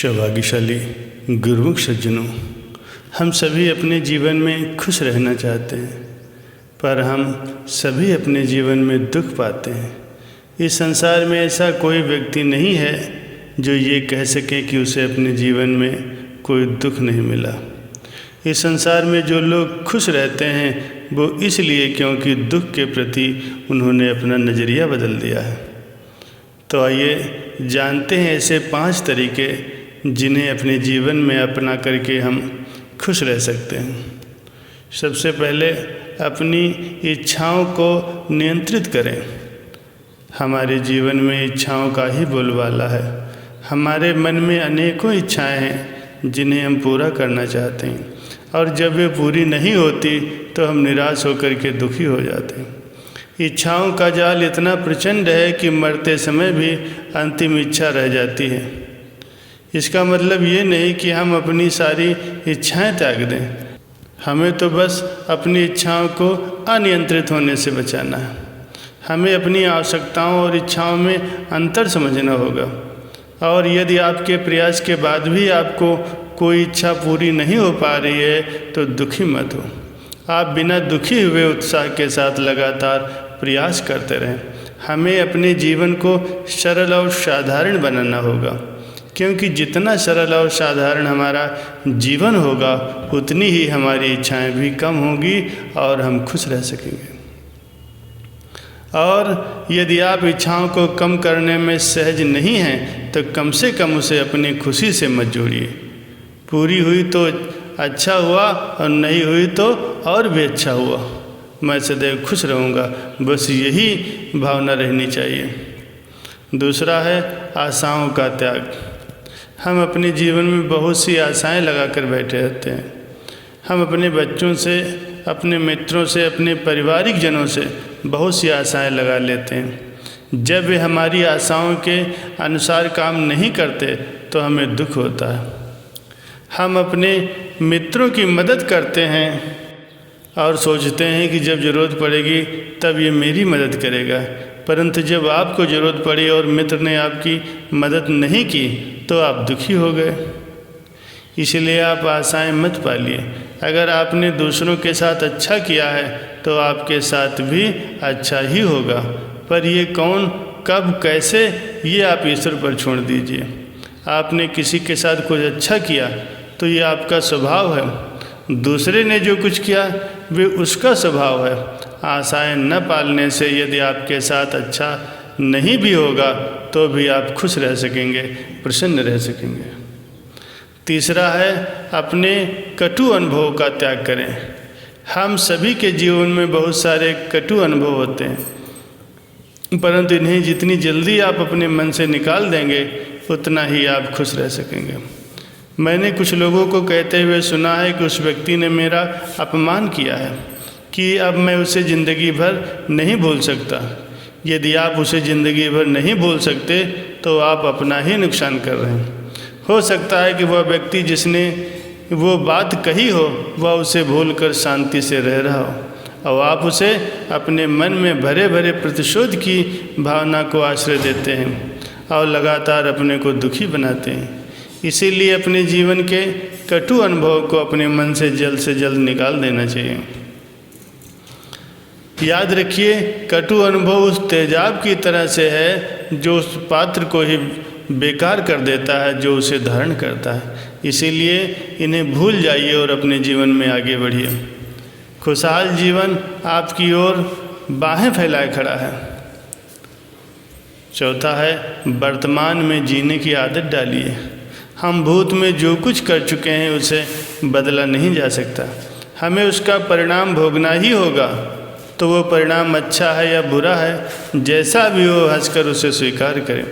सौभाग्यशाली गुरुमुख सज्जनों, हम सभी अपने जीवन में खुश रहना चाहते हैं, पर हम सभी अपने जीवन में दुख पाते हैं। इस संसार में ऐसा कोई व्यक्ति नहीं है जो ये कह सके कि उसे अपने जीवन में कोई दुख नहीं मिला। इस संसार में जो लोग खुश रहते हैं वो इसलिए क्योंकि दुख के प्रति उन्होंने अपना नज़रिया बदल दिया है। तो आइए जानते हैं ऐसे 5 तरीके जिन्हें अपने जीवन में अपना करके हम खुश रह सकते हैं। सबसे पहले अपनी इच्छाओं को नियंत्रित करें। हमारे जीवन में इच्छाओं का ही बोलबाला है। हमारे मन में अनेकों इच्छाएं हैं जिन्हें हम पूरा करना चाहते हैं, और जब वे पूरी नहीं होती तो हम निराश होकर के दुखी हो जाते हैं। इच्छाओं का जाल इतना प्रचंड है कि मरते समय भी अंतिम इच्छा रह जाती है। इसका मतलब ये नहीं कि हम अपनी सारी इच्छाएं त्याग दें। हमें तो बस अपनी इच्छाओं को अनियंत्रित होने से बचाना है। हमें अपनी आवश्यकताओं और इच्छाओं में अंतर समझना होगा, और यदि आपके प्रयास के बाद भी आपको कोई इच्छा पूरी नहीं हो पा रही है तो दुखी मत हो। आप बिना दुखी हुए उत्साह के साथ लगातार प्रयास करते रहें। हमें अपने जीवन को सरल और साधारण बनाना होगा, क्योंकि जितना सरल और साधारण हमारा जीवन होगा उतनी ही हमारी इच्छाएं भी कम होंगी और हम खुश रह सकेंगे। और यदि आप इच्छाओं को कम करने में सहज नहीं हैं तो कम से कम उसे अपनी खुशी से मत जोड़िए। पूरी हुई तो अच्छा हुआ, और नहीं हुई तो और भी अच्छा हुआ। मैं सदैव खुश रहूँगा, बस यही भावना रहनी चाहिए। दूसरा है आशाओं का त्याग। हम अपने जीवन में बहुत सी आशाएं लगा कर बैठे रहते हैं। हम अपने बच्चों से, अपने मित्रों से, अपने पारिवारिक जनों से बहुत सी आशाएं लगा लेते हैं। जब वे हमारी आशाओं के अनुसार काम नहीं करते तो हमें दुख होता है। हम अपने मित्रों की मदद करते हैं और सोचते हैं कि जब ज़रूरत पड़ेगी तब ये मेरी मदद करेगा, परंतु जब आपको ज़रूरत पड़ी और मित्र ने आपकी मदद नहीं की तो आप दुखी हो गए। इसलिए आप आशाएं मत पालिए। अगर आपने दूसरों के साथ अच्छा किया है तो आपके साथ भी अच्छा ही होगा, पर ये कौन, कब, कैसे, ये आप ईश्वर पर छोड़ दीजिए। आपने किसी के साथ कुछ अच्छा किया तो ये आपका स्वभाव है। दूसरे ने जो कुछ किया वे उसका स्वभाव है। आशाएं न पालने से यदि आपके साथ अच्छा नहीं भी होगा तो भी आप खुश रह सकेंगे, प्रसन्न रह सकेंगे। तीसरा है अपने कटु अनुभव का त्याग करें। हम सभी के जीवन में बहुत सारे कटु अनुभव होते हैं, परंतु इन्हें जितनी जल्दी आप अपने मन से निकाल देंगे उतना ही आप खुश रह सकेंगे। मैंने कुछ लोगों को कहते हुए सुना है कि उस व्यक्ति ने मेरा अपमान किया है कि अब मैं उसे ज़िंदगी भर नहीं भूल सकता। यदि आप उसे ज़िंदगी भर नहीं भूल सकते तो आप अपना ही नुकसान कर रहे हैं। हो सकता है कि वह व्यक्ति जिसने वो बात कही हो वह उसे भूलकर शांति से रह रहा हो, और आप उसे अपने मन में भरे भरे प्रतिशोध की भावना को आश्रय देते हैं और लगातार अपने को दुखी बनाते हैं। इसीलिए अपने जीवन के कटु अनुभव को अपने मन से जल्द निकाल देना चाहिए। याद रखिए, कटु अनुभव उस तेजाब की तरह से है जो उस पात्र को ही बेकार कर देता है जो उसे धारण करता है। इसीलिए इन्हें भूल जाइए और अपने जीवन में आगे बढ़िए। खुशहाल जीवन आपकी ओर बाहें फैलाए खड़ा है। चौथा है वर्तमान में जीने की आदत डालिए। हम भूत में जो कुछ कर चुके हैं उसे बदला नहीं जा सकता। हमें उसका परिणाम भोगना ही होगा, तो वो परिणाम अच्छा है या बुरा है, जैसा भी हो हंसकर उसे स्वीकार करें।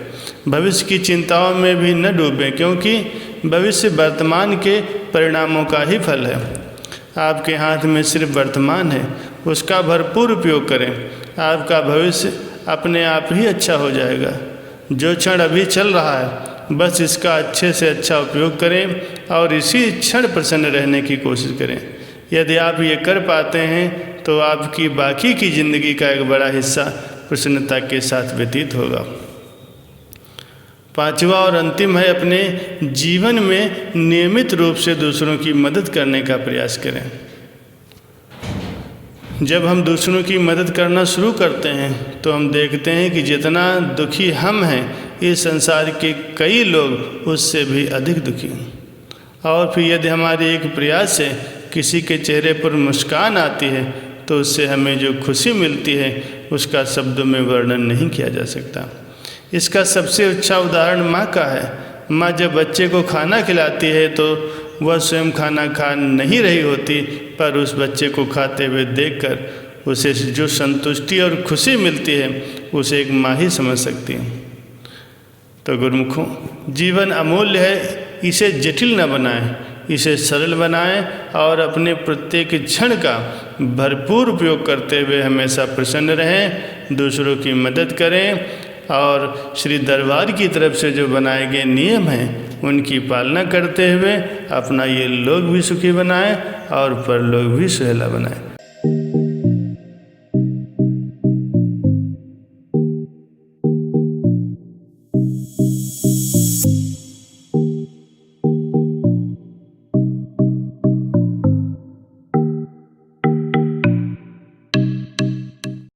भविष्य की चिंताओं में भी न डूबें, क्योंकि भविष्य वर्तमान के परिणामों का ही फल है। आपके हाथ में सिर्फ वर्तमान है, उसका भरपूर उपयोग करें। आपका भविष्य अपने आप ही अच्छा हो जाएगा। जो क्षण अभी चल रहा है बस इसका अच्छे से अच्छा उपयोग करें और इसी क्षण प्रसन्न रहने की कोशिश करें। यदि आप ये कर पाते हैं तो आपकी बाकी की ज़िंदगी का एक बड़ा हिस्सा प्रसन्नता के साथ व्यतीत होगा। पांचवा और अंतिम है, अपने जीवन में नियमित रूप से दूसरों की मदद करने का प्रयास करें। जब हम दूसरों की मदद करना शुरू करते हैं तो हम देखते हैं कि जितना दुखी हम हैं, इस संसार के कई लोग उससे भी अधिक दुखी हैं। और फिर यदि हमारे एक प्रयास से किसी के चेहरे पर मुस्कान आती है तो उससे हमें जो खुशी मिलती है उसका शब्दों में वर्णन नहीं किया जा सकता। इसका सबसे अच्छा उदाहरण माँ का है। माँ जब बच्चे को खाना खिलाती है तो वह स्वयं खाना खा नहीं रही होती, पर उस बच्चे को खाते हुए देखकर उसे जो संतुष्टि और खुशी मिलती है उसे एक माँ ही समझ सकती है। तो गुरुमुखों, जीवन अमूल्य है, इसे जटिल न बनाएं, इसे सरल बनाएं और अपने प्रत्येक क्षण का भरपूर उपयोग करते हुए हमेशा प्रसन्न रहें, दूसरों की मदद करें और श्री दरबार की तरफ से जो बनाए गए नियम हैं उनकी पालना करते हुए अपना ये लोक भी सुखी बनाएं और परलोक भी सुहेला बनाएं।